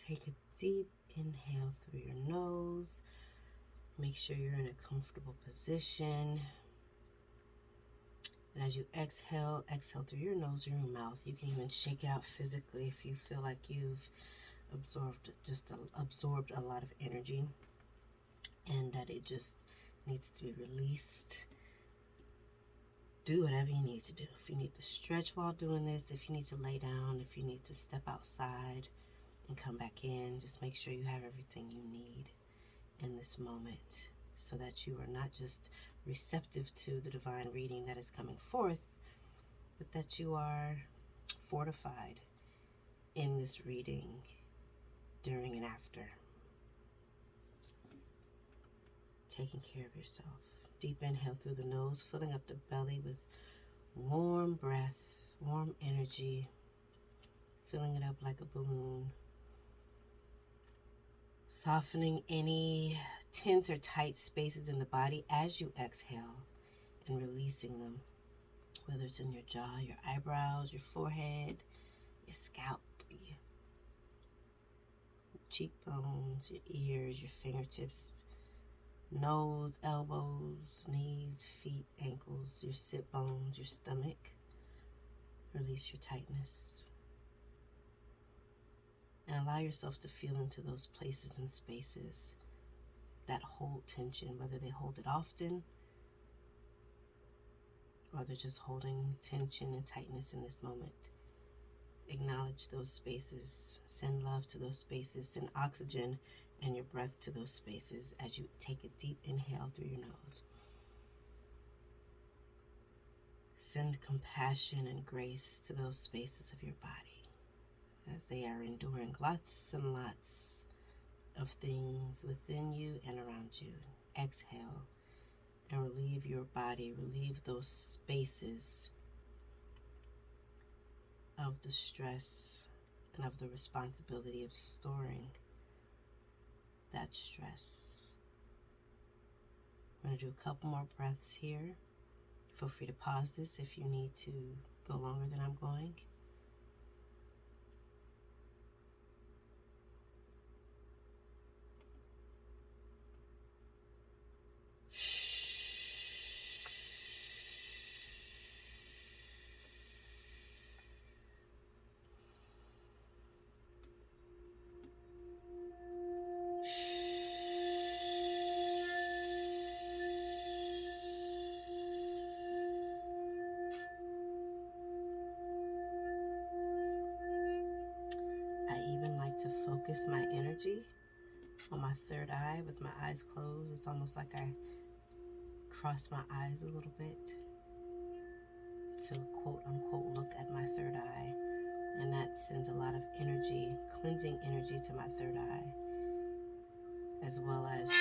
Take a deep inhale through your nose. Make sure you're in a comfortable position. And as you exhale, exhale through your nose or your mouth. You can even shake it out physically if you feel like you've absorbed a lot of energy and that it just needs to be released. Do whatever you need to do. If you need to stretch while doing this, if you need to lay down, if you need to step outside and come back in, just make sure you have everything you need in this moment so that you are not just receptive to the divine reading that is coming forth, but that you are fortified in this reading during and after. Taking care of yourself. Deep inhale through the nose, filling up the belly with warm breath, warm energy, filling it up like a balloon. Softening any tense or tight spaces in the body as you exhale and releasing them, whether it's in your jaw, your eyebrows, your forehead, your scalp, your cheekbones, your ears, your fingertips, nose, elbows, knees, feet, ankles, your sit bones, your stomach. Release your tightness. And allow yourself to feel into those places and spaces that hold tension, whether they hold it often or they're just holding tension and tightness in this moment. Acknowledge those spaces. Send love to those spaces. Send oxygen and your breath to those spaces as you take a deep inhale through your nose. Send compassion and grace to those spaces of your body as they are enduring lots and lots of things within you and around you. Exhale and relieve your body, relieve those spaces of the stress and of the responsibility of storing that stress. I'm going to do a couple more breaths here. Feel free to pause this if you need to go longer than I'm going. To focus my energy on my third eye with my eyes closed. It's almost like I cross my eyes a little bit to quote unquote look at my third eye, and that sends a lot of energy, cleansing energy to my third eye, as well as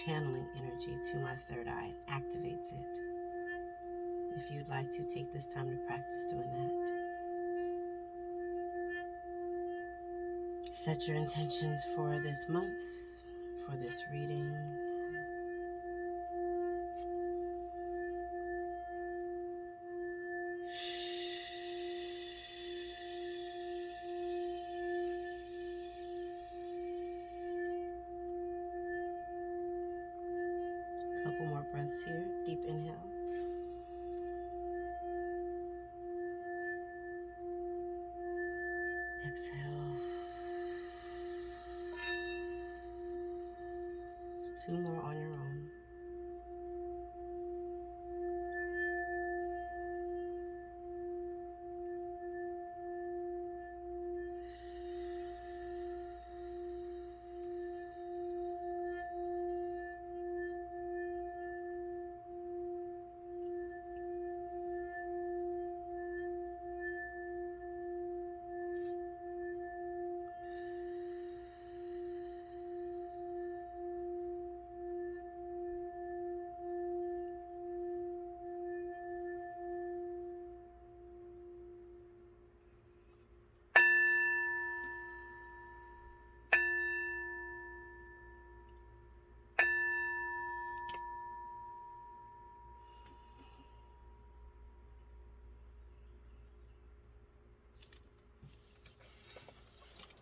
channeling energy to my third eye. It activates it. If you'd like to take this time to practice doing that. Set your intentions for this month, for this reading. Couple more breaths here. Deep inhale. Exhale. 2 more on your own.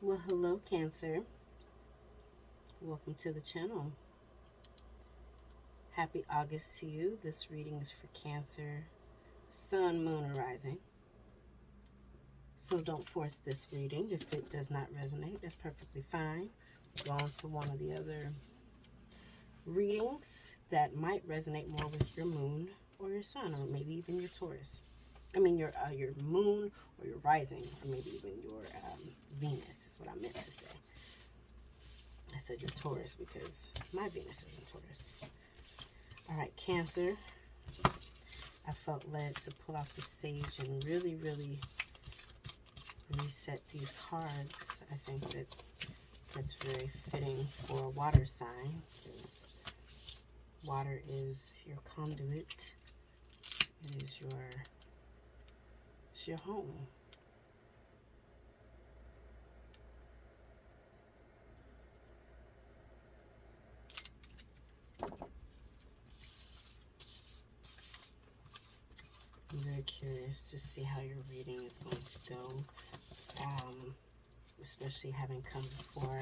Well, hello, Cancer. Welcome to the channel. Happy August to you. This reading is for Cancer, Sun, Moon, or Rising. So don't force this reading. If it does not resonate, that's perfectly fine. Go on to one of the other readings that might resonate more with your moon or your sun, or maybe even your Taurus. I mean your moon or your rising, or maybe even your Venus is what I meant to say. I said your Taurus because my Venus is in Taurus. All right, Cancer. I felt led to pull out the Sage and really, really reset these cards. I think that's very fitting for a water sign, because water is your conduit. It is your home. I'm very curious to see how your reading is going to go, especially having come before,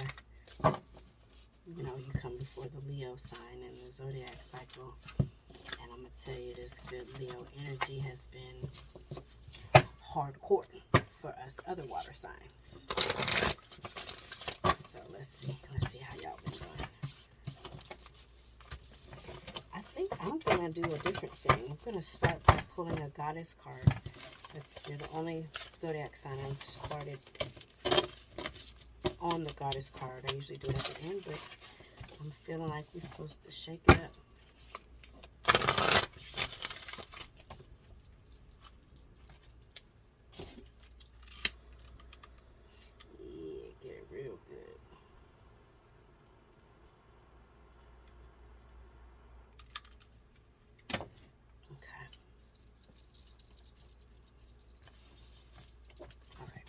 you come before the Leo sign in the zodiac cycle. And I'm going to tell you, this good Leo energy has been hardcore for us other water signs. So let's see how y'all been doing. I think I'm going to do a different thing. I'm going to start by pulling a goddess card. You're the only zodiac sign I've started on the goddess card. I usually do it at the end, but I'm feeling like we're supposed to shake it up. Yeah, get it real good. Okay. All right.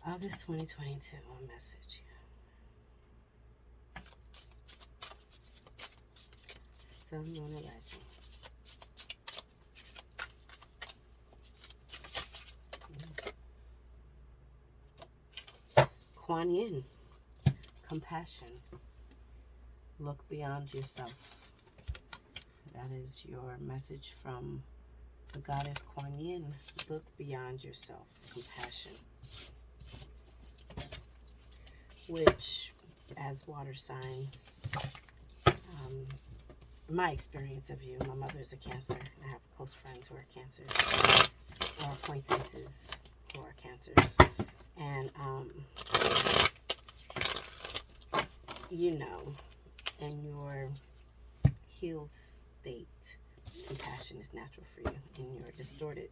August 2022, one message. Sun, Moon, and Rising. Kuan Yin, compassion. Look beyond yourself. That is your message from the goddess Kuan Yin. Look beyond yourself. Compassion. Which, as water signs, my experience of you, my mother is a Cancer. I have close friends who are Cancers, or acquaintances who are Cancers. And, in your healed state, compassion is natural for you. In your distorted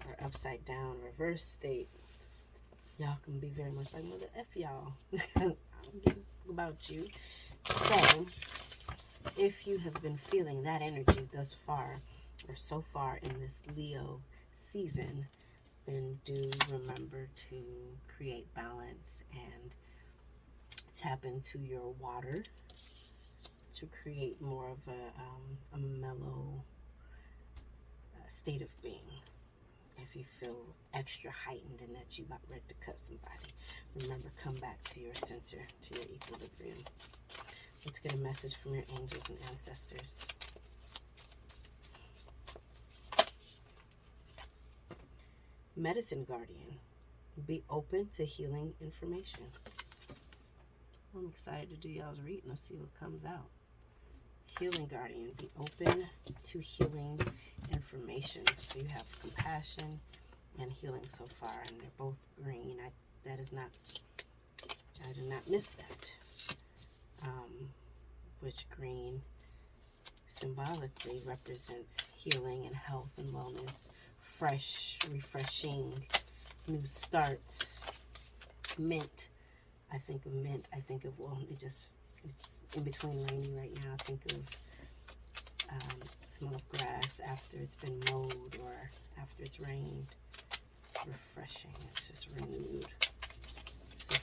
or upside down, reverse state, y'all can be very much like, mother F y'all. I don't give about you. So, if you have been feeling that energy thus far, or so far in this Leo season, then do remember to create balance and tap into your water to create more of a mellow state of being. If you feel extra heightened and that you about ready to cut somebody, remember, come back to your center, to your equilibrium. Let's get a message from your angels and ancestors. Medicine Guardian, be open to healing information. I'm excited to do y'all's reading. Let's see what comes out. Healing Guardian, be open to healing information. So you have compassion and healing so far, and they're both green. I did not miss that. Which green symbolically represents healing and health and wellness, fresh, refreshing, new starts. Mint, I think of mint. I think of, it's in between rainy right now. I think of smell of grass after it's been mowed or after it's rained. Refreshing. It's just renewed. So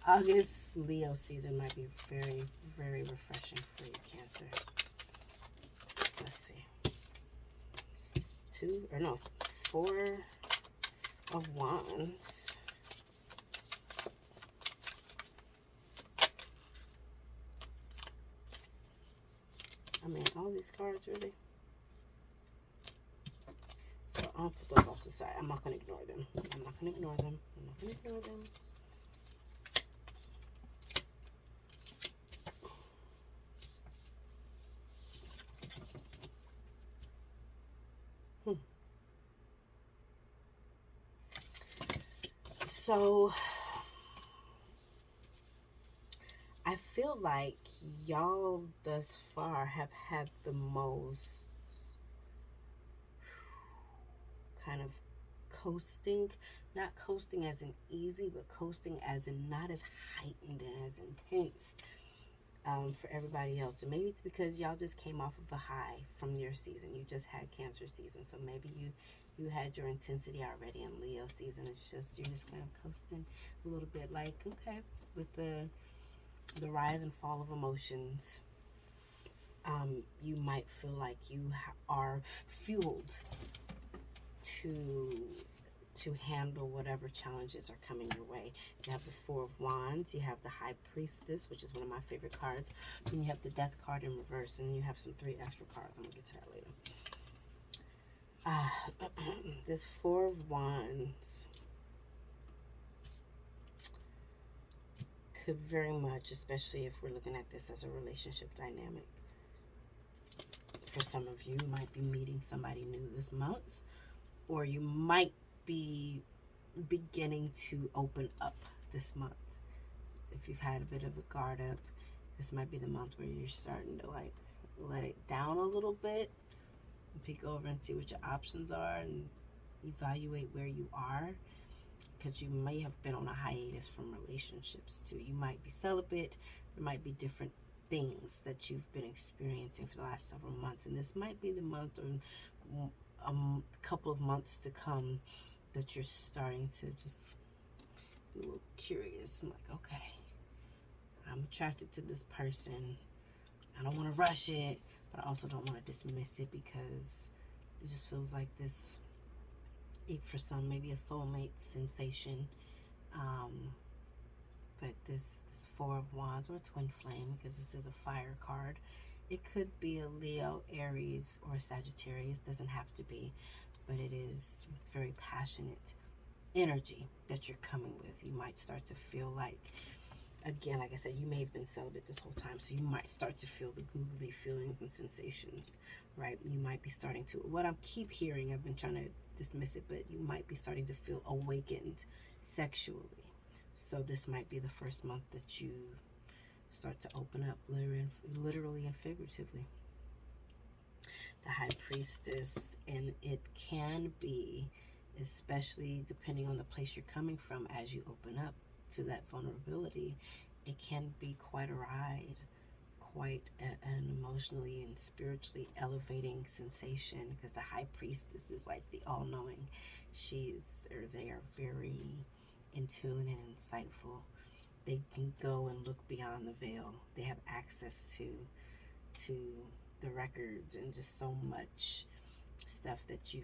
August Leo season might be very, very refreshing for you, Cancer. Let's see. Four of Wands. I mean, all these cards, really. So I'll put those off to the side. I'm not going to ignore them. I'm not going to ignore them. I'm not going to ignore them. So I feel like y'all thus far have had the most kind of coasting, not coasting as in easy, but coasting as in not as heightened and as intense for everybody else. And maybe it's because y'all just came off of a high from your season. You just had Cancer season, so maybe you had your intensity already in Leo season. It's just, you're just kind of coasting a little bit, like, okay, with the rise and fall of emotions. You might feel like you are fueled to handle whatever challenges are coming your way. You have the Four of Wands, you have the High Priestess, which is one of my favorite cards, and you have the Death card in reverse, and you have some 3 extra cards. I'm gonna get to that later. This Four of Wands could very much, especially if we're looking at this as a relationship dynamic, for some of you might be meeting somebody new this month, or you might be beginning to open up this month. If you've had a bit of a guard up, this might be the month where you're starting to like let it down a little bit and peek over and see what your options are and evaluate where you are, because you may have been on a hiatus from relationships too. You might be celibate. There might be different things that you've been experiencing for the last several months, and this might be the month or a couple of months to come that you're starting to just be a little curious. I'm like, okay, I'm attracted to this person. I don't want to rush it, but I also don't want to dismiss it, because it just feels like this, for some, maybe a soulmate sensation. But this Four of Wands, or a twin flame, because this is a fire card. It could be a Leo, Aries, or a Sagittarius. Doesn't have to be, but it is very passionate energy that you're coming with. You might start to feel like, again, like I said, you may have been celibate this whole time, so you might start to feel the googly feelings and sensations, right? You might be starting to, what I keep hearing, I've been trying to dismiss it, but you might be starting to feel awakened sexually. So this might be the first month that you start to open up, literally and figuratively. The High Priestess, and it can be, especially depending on the place you're coming from, as you open up to that vulnerability, it can be quite a ride, quite an emotionally and spiritually elevating sensation, because the High Priestess is like the all-knowing. They are very in tune and insightful. They can go and look beyond the veil. They have access to the records and just so much stuff that you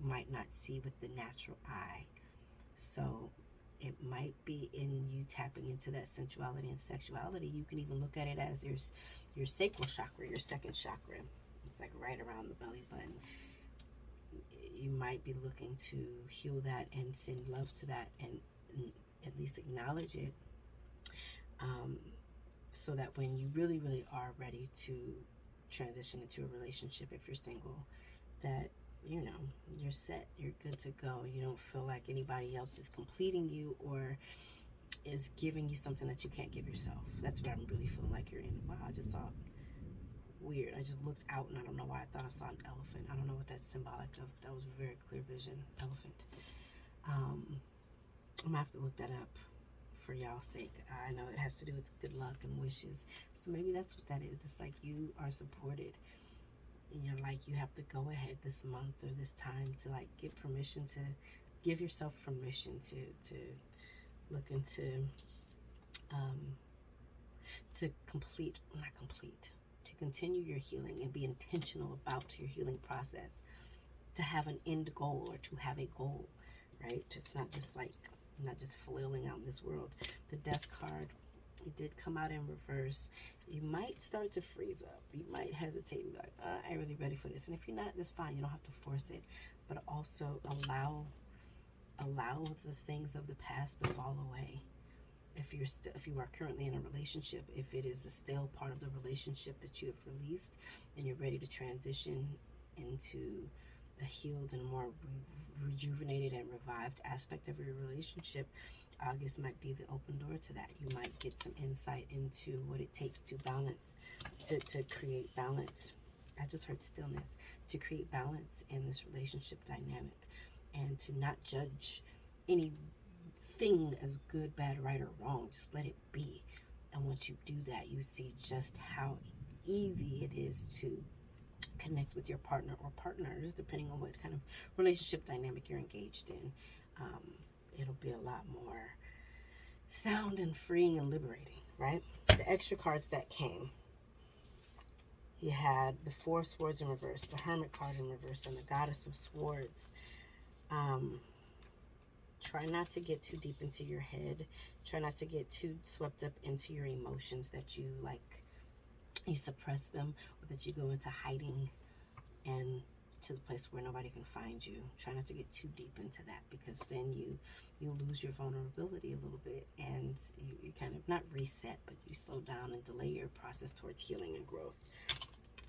might not see with the natural eye. So it might be in you tapping into that sensuality and sexuality. You can even look at it as your sacral chakra, your second chakra. It's like right around the belly button. You might be looking to heal that and send love to that, and at least acknowledge it, so that when you really, really are ready to transition into a relationship, if you're single, that, you know, you're set, you're good to go. You don't feel like anybody else is completing you or is giving you something that you can't give yourself. That's what I'm really feeling like you're in. Wow, I just saw, weird, I just looked out and I don't know why I thought I saw an elephant. I don't know what that's symbolic of. That was a very clear vision. Elephant. I'm gonna have to look that up for y'all's sake. I know it has to do with good luck and wishes, so maybe that's what that is. It's like you are supported, and you're like, you have to go ahead this month or this time to like get permission, to give yourself permission to look into to continue your healing and be intentional about your healing process. to have an end goal or to have a goal, right? It's not just like, not just flailing out in this world. The Death card, it did come out in reverse. You might start to freeze up. You might hesitate and be like, I ain't really ready for this. And if you're not, that's fine. You don't have to force it. But also allow the things of the past to fall away. If you are currently in a relationship, if it is a still part of the relationship that you have released and you're ready to transition into a healed and more rejuvenated and revived aspect of your relationship, August might be the open door to that. You might get some insight into what it takes to balance, to create balance. I just heard stillness. To create balance in this relationship dynamic, and to not judge anything as good, bad, right, or wrong. Just let it be. And once you do that, you see just how easy it is to connect with your partner or partners, depending on what kind of relationship dynamic you're engaged in. It'll be a lot more sound and freeing and liberating, right? The extra cards that came, you had the Four of Swords in reverse, the Hermit card in reverse, and the Goddess of Swords. Try not to get too deep into your head. Try not to get too swept up into your emotions that you suppress them, or that you go into hiding and to the place where nobody can find you. Try not to get too deep into that, because then you lose your vulnerability a little bit, and you kind of not reset, but you slow down and delay your process towards healing and growth.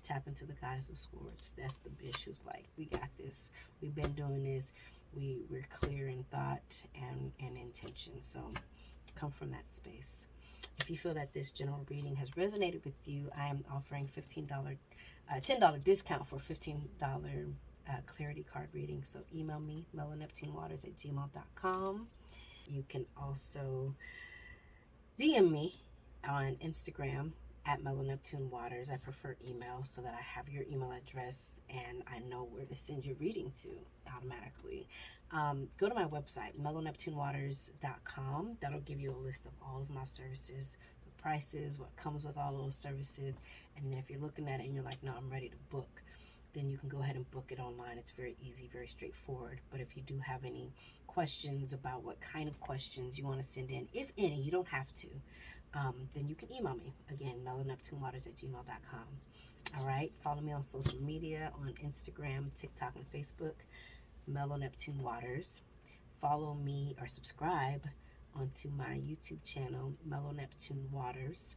Tap into the Goddess of Swords. That's the bitch who's like, we got this. We've been doing this. We're clear in thought and intention. So come from that space. If you feel that this general reading has resonated with you, I am offering $10 discount for $15 clarity card reading. So email me, mellow neptunewaters@gmail.com. You can also DM me on Instagram at mellow neptunewaters. I prefer email so that I have your email address and I know where to send your reading to automatically. Go to my website, mellow neptunewaters.com. That'll give you a list of all of my services, the prices, what comes with all those services. And then if you're looking at it and you're like, no, I'm ready to book, then you can go ahead and book it online. It's very easy, very straightforward. But if you do have any questions about what kind of questions you want to send in, if any, you don't have to, then you can email me. Again, mellow neptunewaters@gmail.com. All right. Follow me on social media, on Instagram, TikTok, and Facebook, Mellow Neptune Waters. Follow me or subscribe onto my YouTube channel, Mellow Neptune Waters.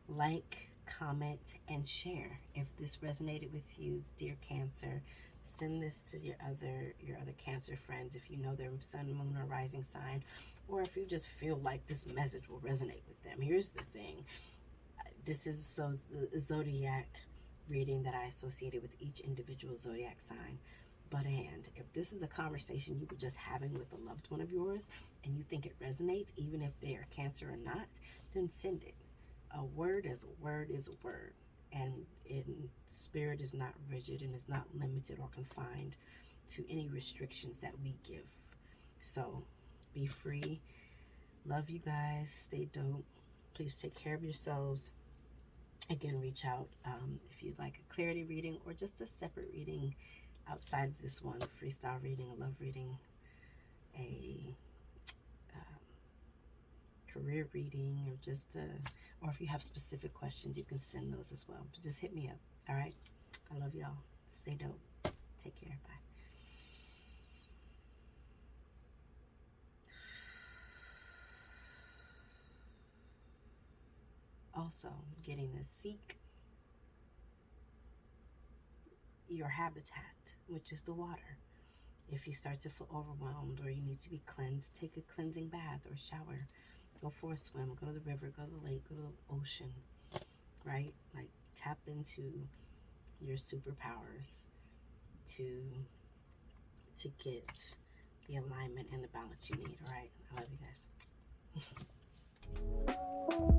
Like, comment, and share. If this resonated with you, dear Cancer, send this to your other Cancer friends if you know their sun, moon, or rising sign, or if you just feel like this message will resonate with them. Here's the thing. This is the zodiac reading that I associated with each individual zodiac sign. And if this is a conversation you were just having with a loved one of yours and you think it resonates, even if they are Cancer or not, then send it. A word is a word is a word. And spirit is not rigid and is not limited or confined to any restrictions that we give. So be free. Love you guys. Stay dope. Please take care of yourselves. Again, reach out if you'd like a clarity reading or just a separate reading outside of this one, a freestyle reading, a love reading, a career reading, or or if you have specific questions, you can send those as well. But just hit me up. All right. I love y'all. Stay dope. Take care. Bye. Also, getting to seek your habitat, which is the water. If you start to feel overwhelmed or you need to be cleansed, take a cleansing bath or shower. Go for a swim, go to the river, go to the lake, go to the ocean, right? Like, tap into your superpowers to get the alignment and the balance you need, all right? I love you guys.